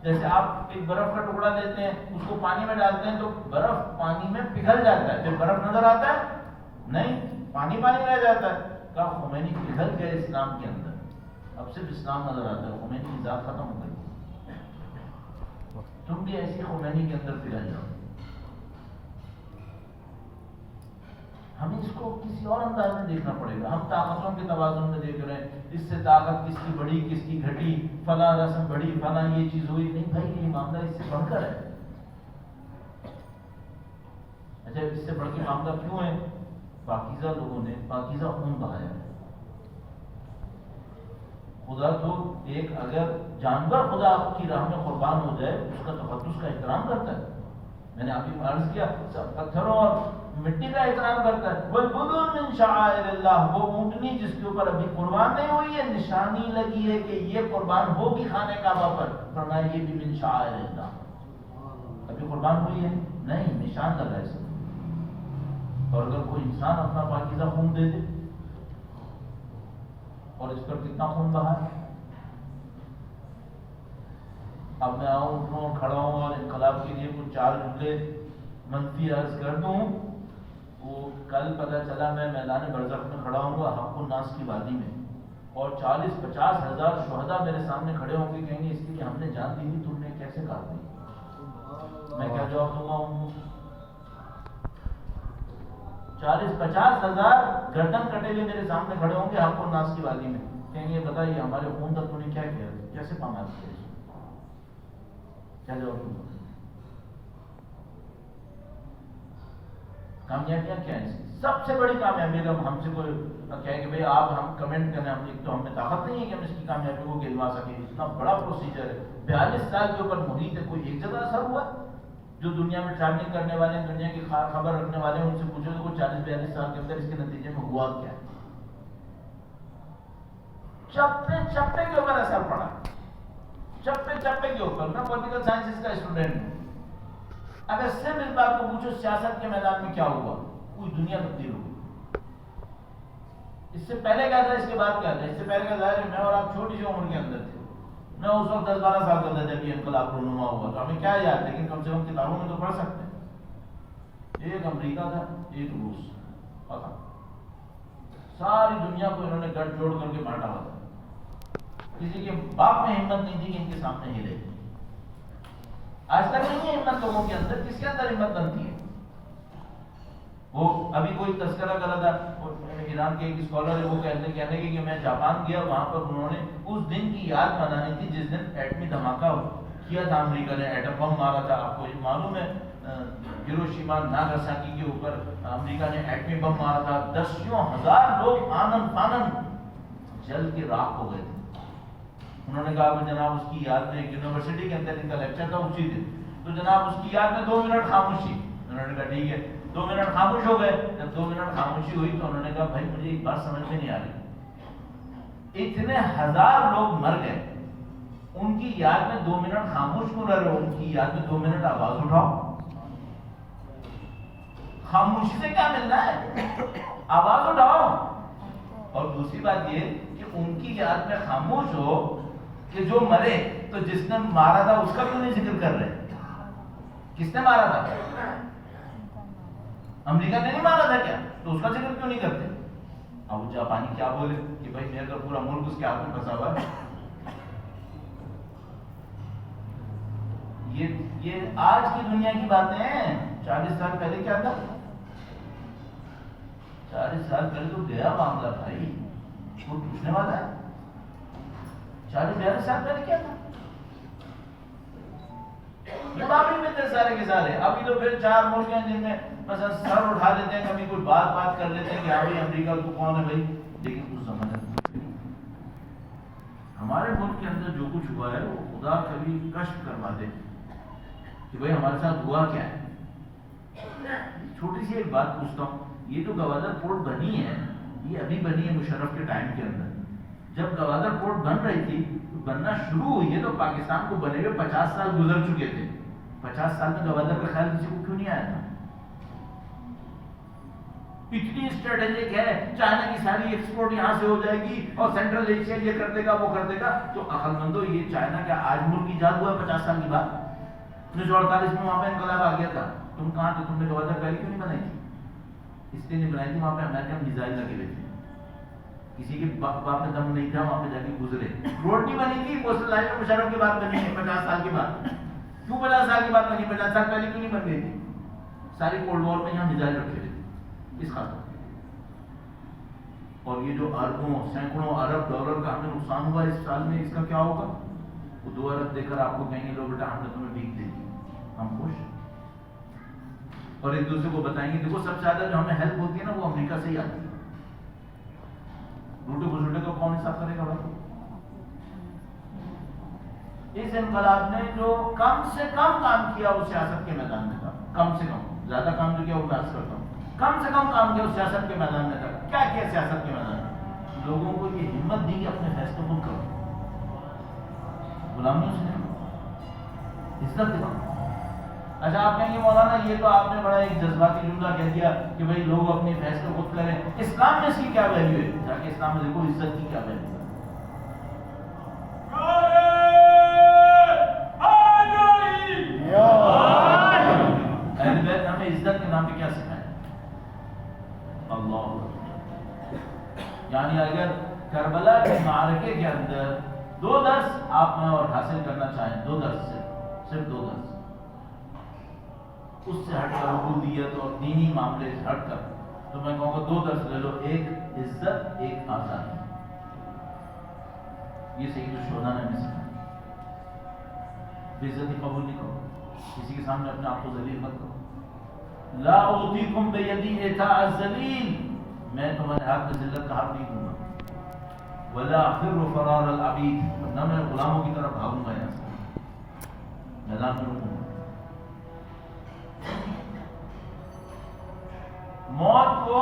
جیسے آپ ایک برف کا ٹکڑا لیتے ہیں, اس کو پانی میں ڈالتے ہیں تو برف پانی میں پگھل جاتا ہے, پھر برف نظر آتا ہے نہیں, پانی رہ جاتا ہے. کہا خمینی پگھل گئے اسلام کے اندر, اب صرف اسلام نظر آتا ہے, خمینی کی ذات ختم ہو گئی. تم بھی ایسی خمینی کے اندر پگھل جاؤ. ہمیں اس کو کسی اور انداز میں دیکھنا پڑے گا. ہم طاقتوں کے توازن میں دیکھ رہے ہیں, اس سے طاقت کس کی بڑی کس کی گھٹی, فلاں رسم بڑی فلاں یہ چیز ہوئی. نہیں بھائی, یہ معاملہ اس سے بڑھ کر ہے. اچھا, اس سے بڑھ کے معاملہ کیوں ہے؟ پاکیزہ لوگوں نے پاکیزہ خون بہایا ہے. خدا تو ایک اگر جانور خدا کی راہ میں قربان ہو جائے اس کا تقدس کا احترام کرتا ہے. میں نے ابھی عرض کیا سب پتھروں اور مٹی کا احترام کرتا ہے. وَالْبُدُونَ مِنْ شَعَائِرِ اللَّهِ، وہ اونٹنی جس کے اوپر ابھی قربان نہیں ہوئی ہے، نشانی لگی ہے کہ یہ قربان ہوگی خانے کعبہ پر. فرمایا یہ بھی من شعائر اللہ، ابھی قربان ہوئی ہے نہیں، نشان لگا ہے سب. اور اگر کوئی انسان اپنا پاکیزہ خون دے دے، اور اس پر کتنا خون بہا ہے. اب میں آؤں اٹھوں کھڑا ہوں اور انقلاب کے لیے کچھ 4 جملے منفی عرض کر دوں. وہ کل پتہ چلا میں میدان برزخ میں کھڑا ہوں گا حق الناس کی وادی میں، اور 40-50 ہزار شہداء میرے سامنے کھڑے ہوں گے، کہیں گے اس کے لیے ہم نے جان دی تھی، تم نے کیسے کہا دی. میں کیا جواب دوں گا؟ 40-50 ہزار گردن کٹے ہوئے میرے سامنے کھڑے ہوں گے حق الناس کی وادی میں، کہیں گے بتائیے ہمارے خون تک تو نے کیا کیا، کیسے پامال کیا، کیا جواب دوں گا؟ کامیابیاں کیا ہیں؟ سب سے بڑی کامیابی اگر ہم سے کوئی کہے کہ بھئی آپ ہم کمنٹ کریں، ہم ایک تو ہم میں طاقت نہیں ہے کہ ہم اس کی کامیابی کو گنوا سکیں، اتنا بڑا پروسیجر ہے. 42 سال کے اوپر محیط ہے، کوئی ایک جگہ اثر ہوا؟ جو دنیا میں ٹریولنگ کرنے والے ہیں، دنیا کی خبر رکھنے والے ہیں، ان سے پوچھو تو کوئی 40-42 سال کے اندر اس کے نتیجے میں ہوا کیا ہے؟ چپے چپے کے اوپر اثر پڑا، چپے چپے کے اوپر. میں پولیٹیکل سائنسز کا اسٹوڈنٹ ہوں. اگر صرف اس بات کو پوچھو سیاست کے میدان میں کیا ہوا، کوئی دنیا تبدیل ہو گئی. اس سے پہلے کیا تھا، اس کے بعد کیا تھا؟ اس سے پہلے کا ظاہر ہے میں اور آپ چھوٹی سی عمر کے اندر تھے. میں اس وقت 10-12 سال کا تھا جب یہ انقلاب رونما ہوا، تو ہمیں کیا یاد، لیکن کم سے کم کتابوں میں تو پڑھ سکتے ہیں. ایک امریکہ تھا، ایک روس، پتا ساری دنیا کو انہوں نے گٹھ جوڑ کر کے بانٹا ہوا تھا. کسی کے باپ میں ہمت نہیں تھی کہ ان کے سامنے ہلے. آج تک نہیں ہے ہمت لوگوں کے اندر. کس کے اندر ہمت بنتی ہے؟ وہ ابھی کوئی تذکرہ کرا تھا ایران کے ایک اسکالر ہے، وہ کہنے کہ میں جاپان گیا، وہاں پر انہوں نے اس دن کی یاد منانی تھی جس دن ایٹمی دھماکہ کیا تھا، امریکہ نے ایٹم بم مارا تھا. آپ کو یہ معلوم ہے ہیروشیما ناگاساکی کے اوپر امریکہ نے ایٹمی بم مارا تھا. 10,000 لوگ آنن فانن جل کے راکھ ہو گئے تھے. انہوں نے کہا کہ جناب اس کی یاد میں، یونیورسٹی کے اندر ان کا لیکچر تھا اسی دن، تو جناب اس کی یاد میں 2 منٹ خاموشی. انہوں نے کہا ٹھیک ہے. 2 منٹ خاموش ہو گئے. جب 2 منٹ خاموشی ہوئی تو انہوں نے کہا بھائی مجھے ایک بات سمجھ میں نہیں آ رہی، اتنے 1000 لوگ مر گئے، ان کی یاد میں 2 منٹ خاموش کیوں رہ رہے ہو؟ ان کی یاد میں 2 منٹ آواز اٹھاؤ. خاموشی سے کیا ملنا ہے؟ آواز اٹھاؤ. اور دوسری بات یہ کہ ان کی یاد میں خاموش ہو کہ جو مرے، تو جس نے مارا تھا اس کا کیوں نہیں ذکر کر رہے؟ کس نے مارا تھا؟ امریکہ نے نہیں مارا تھا کیا؟ تو اس کا ذکر کیوں نہیں کرتے؟ اب وہ جاپانی کیا بولے کہ بھائی میرا تو پورا ملک اس کے ہاتھ میں پھنسا ہوا ہے. یہ آج کی دنیا کی باتیں ہیں. 40 سال پہلے کیا تھا؟ 40 سال پہلے تو گیا معاملہ بھائی، وہ پوچھنے والا ہے. 40-42 سال پہلے کیا تھا؟ مقابل میں تھے سارے کے سارے. ابھی تو پھر 4 ملک ہیں جن میں مثلا سر اٹھا لیتے ہیں، کبھی کوئی بات کر لیتے ہیں کہ ہاں بھائی امریکہ تو کون ہے بھائی. لیکن اس زمانے ہمارے ملک کے اندر جو کچھ ہوا ہے وہ خدا کبھی کشف کروا دے کہ بھائی ہمارے ساتھ ہوا کیا ہے. چھوٹی سی ایک بات پوچھتا ہوں، یہ جو گوادر پورٹ بنی ہے، یہ ابھی بنی ہے مشرف کے ٹائم کے اندر. جب گوادر پورٹ بن رہی تھی، بننا شروع ہوئی ہے تو پاکستان کو بنے ہوئے 50 سال گزر چکے تھے. 50 سال میں گوادر کا خیال کسی کو کیوں نہیں آیا تھا؟ اتنی اسٹریٹجک ہے، چائنا کی ساری ایکسپورٹ یہاں سے ہو جائے گی اور سینٹرل ایشیا یہ کر دے گا وہ کر دے گا. تو عقل مندو، یہ چائنا کا آج ملک ایجاد ہوا 50 سال کی بات. 1948 میں وہاں پہ انقلاب آ گیا تھا. تم کہاں تھے؟ تم نے گوادر پہلے کیوں نہیں بنائی تھی؟ اس لیے نہیں بنائی تھی، وہاں پہ امریکن میزائل لگے ہوئے تھے. کسی کے باپ میں دم نہیں تھا، وہاں پہ جا کے گزرے. روڈ نہیں بنی تھی، کوسٹل لائن میں مشرف کی بات بنی ہے 50 سال کی بات. کیوں 50 سال کی بات بنی؟ 50 سال پہلے کیوں نہیں بن گئی تھی؟ ساری کولڈ وار میں یہاں میزائل رکھے ہوئے تھے اس خاطر. اور یہ جو اربوں سینکڑوں ارب ڈالر کا ہمیں نقصان ہوا اس سال میں، اس کا کیا ہوگا؟ وہ 2 ارب دے کر آپ کو کہیں گے لو بیٹا ہم نے تمہیں بھیک دے دی، ہم خوش. اور ایک دوسرے کو بتائیں گے دیکھو سب سے زیادہ جو ہمیں ہیلپ ہوتی ہے نا وہ امریکہ سے ہی آتی ہے. روٹے بسوٹے کو کون حساب کرے گا بھائی؟ اس انقلاب نے جو کم سے کم کام کیا وہ سیاست کے میدان میں تھا. کم سے کم زیادہ کام جو کیا وہ میں عرض کرتا ہوں، کم سے کم کام کیا سیاست کے میدان میں تھا. کیا کیا سیاست کے میدان میں؟ لوگوں کو یہ ہمت دی کہ اپنے فیصلے خود کرو، غلامیوں سے نہیں، عزت دلاؤ. اچھا آپ کہیں گے مولانا یہ تو آپ نے بڑا ایک جذباتی جملہ کہہ دیا کہ بھائی لوگ اپنے فیصلے خود کریں. اسلام میں اس کی کیا ویلیو ہے؟ جا کے اسلام میں دیکھو عزت کی کیا ویلیو ہے. اہل بیت ہمیں عزت کے نام پہ کیا سکھائے؟ اللہ. یعنی اگر کربلا کے معرکے کے اندر 2 درس آپ میں اور حاصل کرنا چاہیں، 2 درس صرف 2 درس، اس سے ہٹ کر عبودیت اور دینی معاملے سے ہٹ کر، تو میں کہوں گا 2 درس لے لو. ایک عزت، ایک آزادی. یہ سید الشہداء نے ہمیں سکھایا. بے عزتی قبول نہیں کرو، کسی کے سامنے اپنے آپ کو ذلیل مت کرو. لا اعطیکم بیدی اعطاء الذلیل، میں تمہارے ہاتھ میں ذلت کا ہاتھ نہیں دوں گا. ولا اخر فرار العبید، نہ میں غلاموں کی طرف بھاگوں گا، یہاں سے میدان میں رکوں گا. موت کو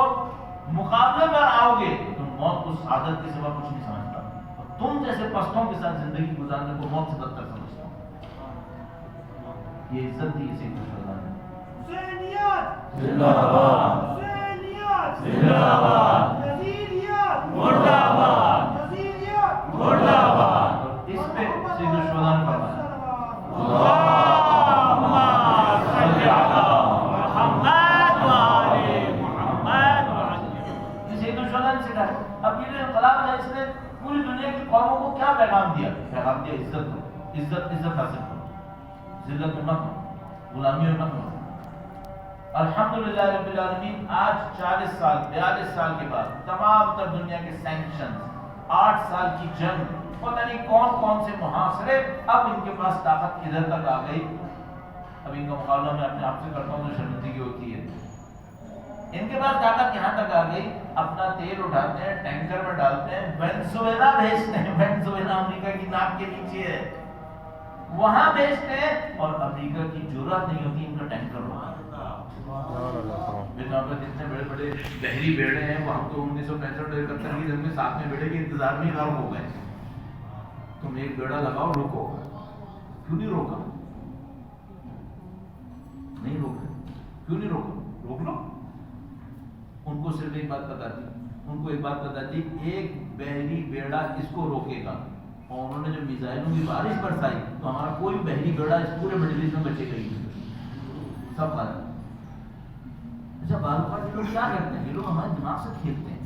مقابلے میں آؤ گے تو موت کو سعادت کے سوا کچھ نہیں سمجھتا. تم جیسے پستوں کے ساتھ زندگی گزارنے کو موت سے بدتر سمجھتا ہوں. یہ عزت دی اسے کچھ بتا دیں. زندہ باد، زندہ باد، مردہ باد، مردہ باد. اس پہ سید الشہداء نے فرمایا اللہم صلی علی محمد وآل محمد. یہ سید الشہداء نے سکھایا. اب یہ جو انقلاب ہے اس نے پوری دنیا کی قوموں کو کیا پیغام دیا؟ پیغام دیا عزت دو، عزت حاصل کرو، ذلت میں مت ہو، غلامیوں میں مت ہو. الحمدللہ رب العالمین آج 40 سال 42 سال کے بعد تمام تر دنیا کے سینکشنز، 8 سال کی جنگ، پتہ نہیں کون کون سے محاصرے، اب ان کے پاس طاقت ادھر تک آ گئی. اب ان کا مقابلہ میں اپنے آپ سے کرتا ہوں تو شرمندگی ہوتی ہے. ان کے پاس طاقت یہاں تک آ گئی، اپنا تیل اٹھاتے ہیں، ٹینکر میں ڈالتے ہیں، وینزویلا بھیجتے ہیں. وینزویلا امریکہ کی ناک کے نیچے ہے، وہاں بھیجتے ہیں اور امریکہ کی جرأت نہیں ہوتی ان کا ٹینکر وہاں. اتنے بڑے بڑے بحری بیڑے ہیں، وہ ہم تو 1965-71 کی جنگ میں ساتھ میں بیڑے کے انتظار میں غرق ہو گئے. تم ایک بیڑا لگاؤ، روکو. کیوں نہیں روکا؟ نہیں روکا. کیوں نہیں روکا؟ روک لو. ان کو صرف ایک بات بتاتی، ان کو ایک بات بتاتی، ایک بحری بیڑا اس کو روکے گا. اور انہوں نے جو میزائلوں کی بارش برسائی تو ہمارا کوئی بحری بیڑا اس پورے مڈل ایسٹ میں بچے گا ہی سب مارا. اچھا بعض اوقات یہ لوگ کیا کرتے ہیں؟ یہ لوگ ہمارے دماغ سے کھیلتے ہیں،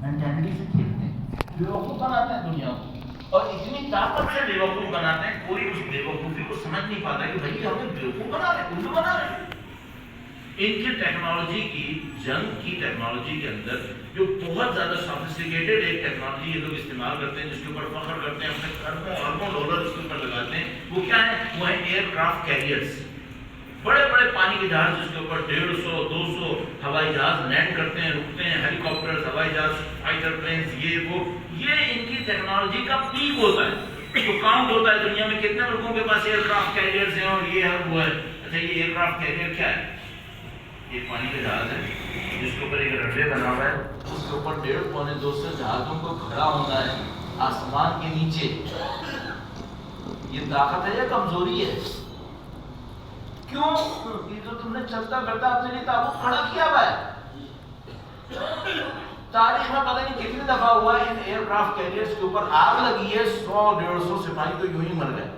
مینٹیلٹی سے کھیلتے ہیں، بیوقوف بناتے ہیں دنیا کو، اور اتنی طاقت سے بیوقوف بناتے ہیں کوئی اس بیوقوفی کو سمجھ نہیں پاتا کہ بھائی ہمیں بیوقوف بنا رہے ہیں، الو بنا رہے ہیں. ان کی ٹیکنالوجی کی، جنگ کی ٹیکنالوجی کے اندر جو بہت زیادہ سافسٹیکیٹڈ ایک ٹیکنالوجی یہ لوگ استعمال کرتے ہیں، جس کے اوپر فخر کرتے ہیں، اپنے اربوں ڈالر اس کے اوپر لگاتے ہیں، وہ کیا ہے؟ وہ ہے ایئر کرافٹ کیریئرز. بڑے بڑے پانی کے جہاز جس کے اوپر 150-200 ہوائی جہاز لینڈ کرتے ہیں، رکتے ہیں، ہیلی کاپٹر، ہوائی جہاز، فائٹر پلینز، یہ وہ. یہ ان کی ٹیکنالوجی کا پیک ہوتا ہے. تو کاؤنٹ ہوتا ہے دنیا میں کتنے ملکوں کے پاس ایئر کرافٹ کیریئرز ہیں اور یہ ہے وہ ہے. اچھا یہ ایئر کرافٹ کیریئر کیا ہے؟ یہ پانی کا جہاز ہے جس کے اوپر ایک رن وے بنا ہوا ہے، اس کے اوپر 1.5-200 جہازوں کو کھڑا ہونا ہے آسمان کے نیچے. یہ طاقت ہے یا کمزوری ہے؟ کیوں؟ یہ جو تم نے چلتا کرتا اپنے لیے تابوت کھڑا کیا ہوا ہے. تاریخ میں پتہ نہیں کتنی دفعہ ہوا ہے ان ایئر کرافٹ کیریئرز کے اوپر آگ لگی ہے، 100-150 سپاہی تو یوں ہی مر گئے،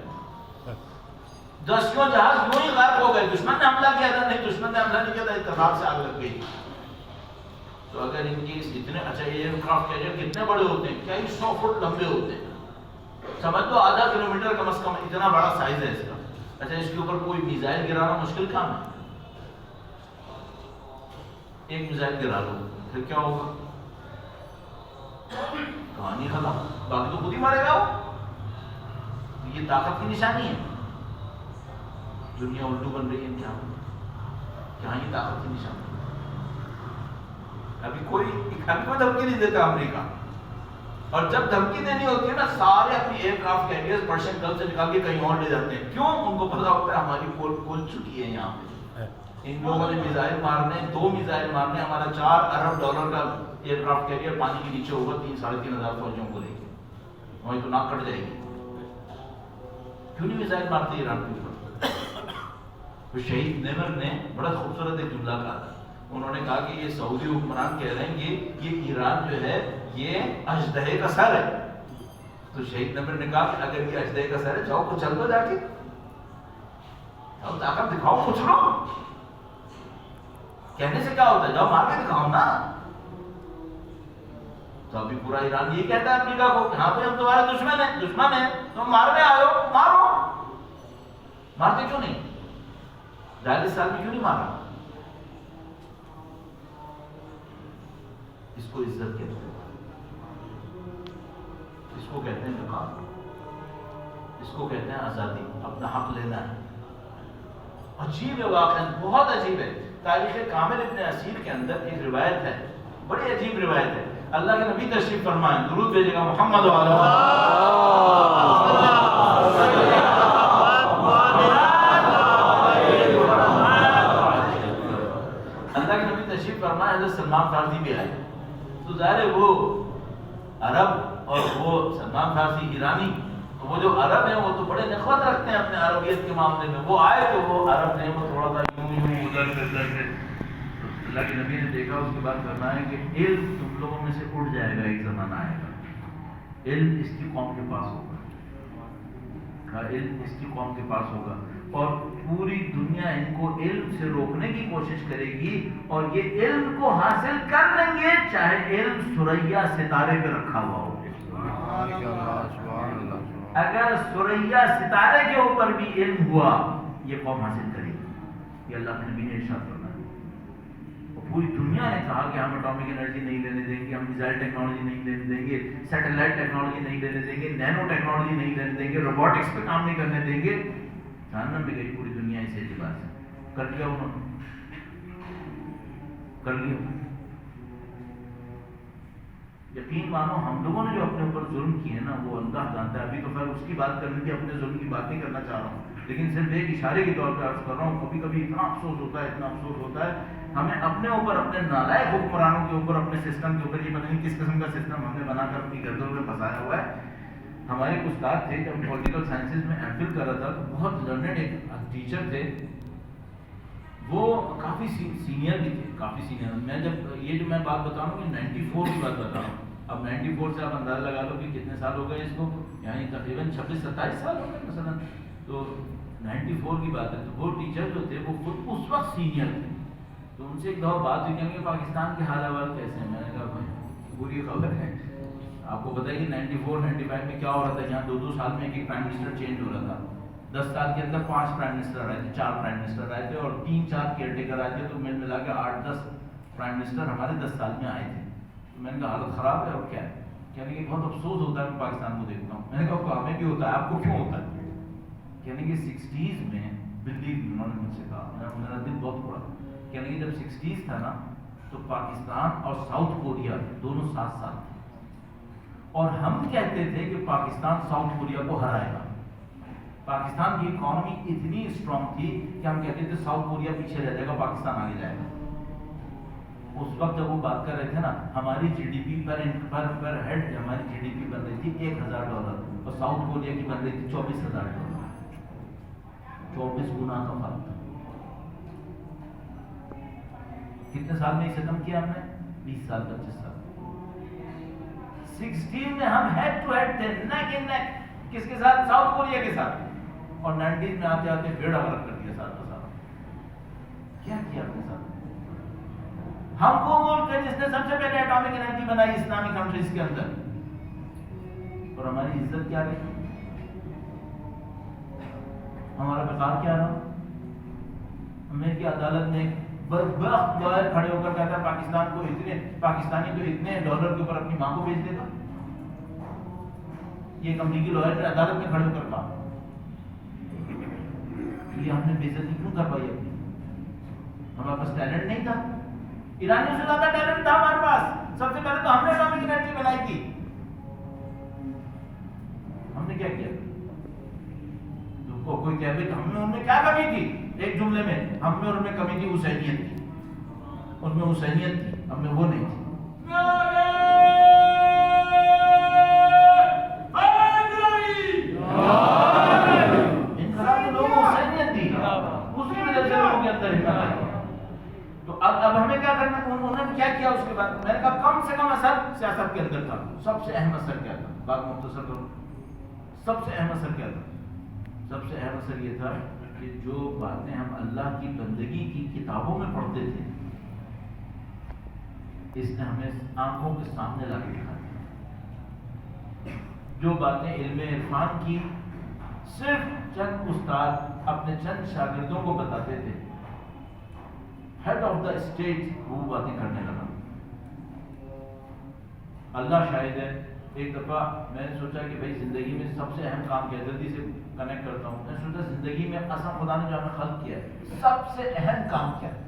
10 جہاز یوں ہی غائب ہو گئے. دشمن نے حملہ کیا تھا؟ نہیں، دشمن نے حملہ نہیں کیا تھا، اتفاق سے آگ لگ گئی. تو اگر ان کی اتنے، اچھا یہ ایئر کرافٹ کیریئر کتنے بڑے ہوتے ہیں؟ کیا یہ 100 فٹ لمبے ہوتے ہیں؟ سمجھ لو آدھا کلومیٹر کم از کم، اتنا بڑا سائز ہے اس کا. اچھا اس کے اوپر کوئی میزائل گرانا مشکل کام ہے؟ ایک میزائل گرا لو پھر کیا ہوگا؟ کہانی ختم، باقی تو خود ہی مارے گا وہ. یہ طاقت کی نشانی ہے. دنیا الٹو بن رہی ہے کیا یہ طاقت کی نشانی؟ ابھی کوئی دھمکی نہیں دیتا امریکہ. اور جب دھمکی دینی ہوتی ہے نا، سارے اپنی aircraft carriers Persian Gulf سے نکال کے کہیں اور لے جاتے ہیں. کیوں؟ ان کو پتا ہوتا ہے ہماری پول کھل چکی ہے یہاں پہ. ان لوگوں نے میزائل مارنے، 2 میزائل مارنے، ہمارا $4 ارب کا ایئر کرافٹ کیریئر پانی کے نیچے ہوگا 3,500 فوجیوں کو لے کے، وہیں تو ناک کٹ جائے گی. کیوں نہیں میزائل مارتے ایران کے اوپر؟ تو شہید نمر نے بڑا خوبصورت ایک جملہ کہا تھا. انہوں نے کہا کہ یہ سعودی حکمران کہہ رہے ہیں یہ ایران جو ہے یہ اژدہے کا سر ہے. تو شہید نمر نے کہا کہ اگر یہ اژدہے کا سر ہے جاؤ کو چل دو، جا کے جاؤ طاقت دکھاؤ، کچھ لو. کہنے سے کیا ہوتا ہے؟ جاؤ مار کے دکھاؤ نا. تو ابھی پورا ایران یہ کہتا ہے امریکہ کو کہ ہاں بھائی ہم تمہارے دشمن ہیں، تم مارنے آئے ہو، مارو. مارتے کیوں نہیں؟ 42 سال میں کیوں نہیں مارا؟ اس کو عزت کہتے ہیں، اس کو کہتے ہیں وقار، اس کو کہتے ہیں آزادی، اپنا حق لینا ہے. عجیب ہے، واقعا بہت عجیب ہے. تاریخ کامل ابن اسیر کے اندر ایک روایت ہے، بڑی عجیب روایت ہے. اللہ کے نبی تشریف فرمائیں، درود بھیجے گا محمد وعلیہ اللہ کے نبی تشریف فرمائیں، حضرت سلمان فارسی بھی آئے. تو ظاہر ہے وہ عرب اور وہ سلمان فارسی ایرانی، تو وہ جو عرب ہیں وہ تو بڑے نخوت رکھتے ہیں اپنے عربیت کے معاملے میں. وہ آئے تو وہ عرب نے وہ تھوڑا سا یوں ادھر سے اللہ کے نبی نے دیکھا. اس کے بعد فرمایا کہ علم تم لوگوں میں سے اٹھ جائے گا، ایک زمانہ آئے گا علم اس کی قوم کے پاس ہوگا. علم اس کی قوم کے پاس ہوگا اور پوری دنیا ان کو علم سے روکنے کی کوشش کرے گی، اور یہ علم کو حاصل کر لیں گے چاہے علم ثریا ستارے پہ رکھا ہوا ہو. اگر ثریا ستارے کے اوپر بھی علم ہوا یہ قوم حاصل کرے گی. یہ اللہ کے نبی نے ارشاد فرمایا. پوری دنیا نے کہا کہ ہم اٹامک انرجی نہیں لینے دیں گے، ہم میزائل ٹیکنالوجی نہیں لینے دیں گے، سیٹلائٹ ٹیکنالوجی نہیں لینے دیں گے، نینو ٹیکنالوجی نہیں لینے دیں گے، روبوٹکس پہ کام نہیں کرنے دیں گے. جہنم میں گئی پوری دنیا اس اعتبار سے. کر لیا انہوں نے، کر لیا. یقین مانو ہم لوگوں نے جو اپنے اوپر ظلم کیے نا وہ اللہ جانتا ہے. ابھی تو خیر اس کی بات کرنے کی، اپنے ظلم کی بات نہیں کرنا چاہ رہا ہوں، لیکن صرف ایک اشارے کے طور پہ عرض کر رہا ہوں. کبھی کبھی اتنا افسوس ہوتا ہے، اتنا افسوس ہوتا ہے ہمیں اپنے اوپر، اپنے نالائق حکمرانوں کے اوپر، اپنے سسٹم کے اوپر. یہ پتہ نہیں کس قسم کا سسٹم ہم نے بنا کر اپنی گردوں میں پھنسایا ہوا ہے. ہمارے ایک استاد تھے، جب پولیٹیکل سائنسز میں ایم فل کر رہا تھا تو بہت لرنڈ ایک ٹیچر تھے. وہ کافی سینئر بھی تھے، کافی سینئر. میں جب یہ جو میں بات بتا رہا ہوں کہ 94 کی بات بتا رہا ہوں. اب 94 سے آپ اندازہ لگا لو کہ کتنے سال ہو گئے اس کو، یعنی تقریباً 26-27 سال ہو گئے مثلا. تو 94 کی بات ہے. تو وہ ٹیچر جو تھے وہ خود اس وقت سینئر تھے. تو ان سے ایک دفعہ بات ہوئی کہ پاکستان کے حال احوال کیسے ہیں. میں نے کہا بھائی بری خبر ہے. آپ کو پتہ ہے کہ 94-95 میں کیا ہو رہا تھا، یہاں 2 سال میں ایک پرائم منسٹر چینج ہو رہا تھا. 10 سال کے اندر 5 پرائم منسٹر آئے تھے، 4 پرائم منسٹر آئے تھے اور 3-4 کیئر ٹیکر آئے تھے. تو مل ملا کے 8-10 پرائم منسٹر ہمارے 10 سال میں آئے تھے. تو میں نے کہا حالت خراب ہے اور کیا ہے. کہنے کہ بہت افسوس ہوتا ہے میں پاکستان کو دیکھتا ہوں. میں نے کہا ہمیں بھی ہوتا ہے، آپ کو کیوں ہوتا ہے؟ کہنے کہ 60s میں دلی، انہوں نے مجھ سے کہا، میرا دل بہت پڑا. کہنے کہ جب 60s تھا نا تو پاکستان اور ساؤتھ کوریا دونوں ساتھ ساتھ تھے اور ہم کہتے تھے کہ پاکستان ساؤتھ کوریا کو ہرائے گا. پاکستان کی اکانومی اتنی اسٹرانگ تھی کہ ہم کہتے تھے ساؤتھ کوریا پیچھے رہ جائے گا، پاکستان آگے جائے گا. اس وقت جب وہ بات کر رہے تھے نا، ہماری جی ڈی پی پر ہیڈ ہماری جی ڈی پی بن رہی تھی $1,000 اور ساؤتھ کوریا کی بن رہی تھی $24,000. 24 گنا کا فرق تھا. کتنے سال میں اسے ختم کیا ہم نے؟ 20 سال 25 سال. 16 میں ہم ہیڈ ٹو ہیڈ تھے، نیک ان نیک. کس کے ساتھ؟ ساؤتھ کوریا کے ساتھ. اور 90s میں آتے آتے بیڑا غرق کر دیا ساتھ کا ساتھ. کیا کیا اپنے ساتھ؟ ہم وہ ملک ہے جس نے سب سے پہلے اٹامک انرجی بنائی اسلامی کنٹریز کے اندر، اور ہماری عزت کیا رہی، ہمارا وقار کیا رہا. امریکی عدالت نے بدبخت لائر کھڑے ہو کر کہتا ہے پاکستان کو پاکستانی تو اتنے ڈالر کے اوپر اپنی ماں کو بیچ دیتا. یہ ایک امریکی لائر نے عدالت میں کھڑے ہو کر کہا. یہ ہم نے بے عزتی کیوں کروائی اپنی؟ ہمارے پاس ٹیلنٹ نہیں تھا؟ ایرانیوں سے زیادہ ٹیلنٹ تھا ہمارے پاس. سب سے پہلے تو ہم نے اٹامک انرجی بنائی تھی. ہم نے کیا کیا؟ وہ کوئی کہہ بھی ہم میں ان میں کیا کمی تھی؟ ایک جملے میں ہم میں اور ان میں کمی تھی حسینیت کی، ان میں حسینیت تھی، ہم میں وہ نہیں تھی۔ انقلاب کے لوگوں کو حسینیت تھی، اس کی وجہ سے لوگوں کے اندر انقلاب آئی۔ تو اب ہمیں کیا کرنا؟ انہوں نے کیا کیا اس کے بعد؟ میں نے کہا کم سے کم اثر سیاست کے اندر تھا۔ سب سے اہم اثر کیا تھا؟ بات مختصر کروں، سب سے اہم اثر کیا تھا؟ سب سے اہم اثر یہ تھا کہ جو باتیں ہم اللہ کی بندگی کی کتابوں میں پڑھتے تھے، اس نے ہمیں آنکھوں کے سامنے لا کے دکھا دیا۔ جو باتیں علم عرفان کی صرف چند استاد اپنے چند شاگردوں کو بتاتے تھے، ہیڈ آف دا اسٹیٹ وہ باتیں کرنے لگا۔ اللہ شاہد ہے، ایک دفعہ میں نے سوچا کہ بھائی زندگی میں سب سے اہم کام کیا، جلدی سے کنیکٹ کرتا ہوں۔ میں نے سوچا زندگی میں قسم خدا نے جو ہمیں خلق کیا ہے، سب سے اہم کام کیا ہے؟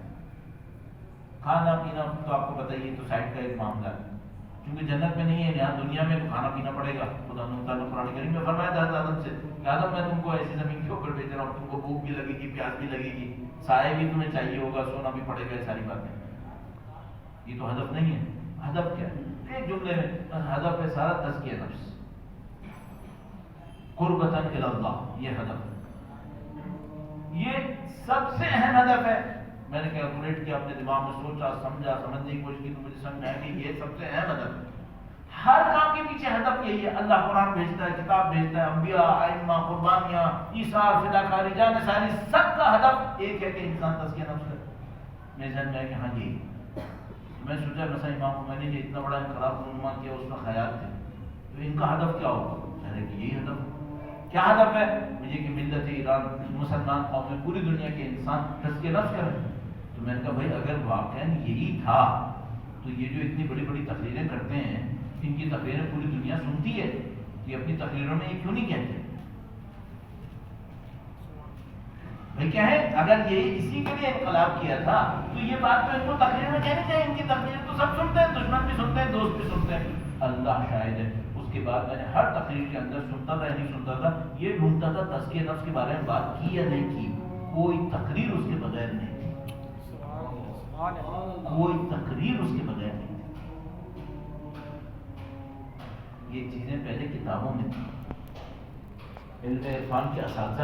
کھانا پینا تو آپ کو پتہ ہی ہے، تو سائڈ کا ایک معاملہ ہے، کیونکہ جنت میں نہیں ہے، یہاں دنیا میں تو کھانا پینا پڑے گا۔ خدا تعالیٰ قرآن کریم میں فرمایا تھا آدم سے کہ آدم میں تم کو ایسی زمین کے اوپر بھیج رہا ہوں، تم کو بھوک بھی لگے گی، پیاس بھی لگے گی، سائے بھی تمہیں چاہیے ہوگا، سونا بھی پڑے گا، یہ ساری باتیں۔ یہ تو ہدف نہیں ہے۔ ہدف کیا ہے؟ ایک جملے میں ہدف ہے سارا تزکیہ نفس، قربتاً الی اللہ، یہ ہدف ہے، یہ سب سے اہم ہدف ہے۔ میں نے کیلکولیٹ کیا، اپنے دماغ میں سوچا، سمجھا، سمجھنے کی کوشش کی، تو مجھے سمجھ میں آیا کہ یہ سب سے اہم ہدف ہے۔ ہر کام کے پیچھے ہدف یہی ہے۔ اللہ قرآن بھیجتا ہے، کتاب بھیجتا ہے، انبیاء، ائمہ، قربانیاں، ایثار، فداکاری، جان ساری، سب کا ہدف ایک ہے کہ انسان تزکیہ نفس کرے۔ میرے ذہن میں ہے کہ ہاں جی، میں سوچا مثلا امام خمینی نے اتنا بڑا انقلاب رونما کیا، اس کا خیال تھے، تو ان کا ہدف کیا ہوگا؟ میں نے کہ یہی ہدف۔ کیا ہدف ہے؟ مجھے کہ ملت ایران، مسلمان قوم میں پوری دنیا کے انسان تزکیہ نفس کریں۔ تو میں نے کہا بھائی اگر واقعا یہی تھا تو یہ جو اتنی بڑی بڑی تقریریں کرتے ہیں، ان کی تقریریں پوری دنیا سنتی ہے، یہ اپنی تقریروں میں یہ کیوں نہیں کہتے؟ بھائی کیا ہے، اگر یہ اسی کے لیے انقلاب کیا تھا تو یہ بات تو ان کو تقریر میں کہنی چاہیے۔ ان کی تقریر تو سب سنتے ہیں، دشمن بھی سنتے ہیں، دوست بھی سنتے ہیں۔ اللہ شاہد ہے، اس کے بعد میں نے ہر تقریر کے اندر سنتا تھا یا نہیں سنتا تھا، یہ ڈھونڈتا تھا تزکیہ نفس کے بارے میں بات کی یا نہیں کی۔ کوئی تقریر اس کے بغیر نہیں تھی، کوئی تقریر اس کے بغیر نہیں تھی۔ یہ چیزیں پہلے کتابوں میں تھیں، علم عرفان کے اساتذہ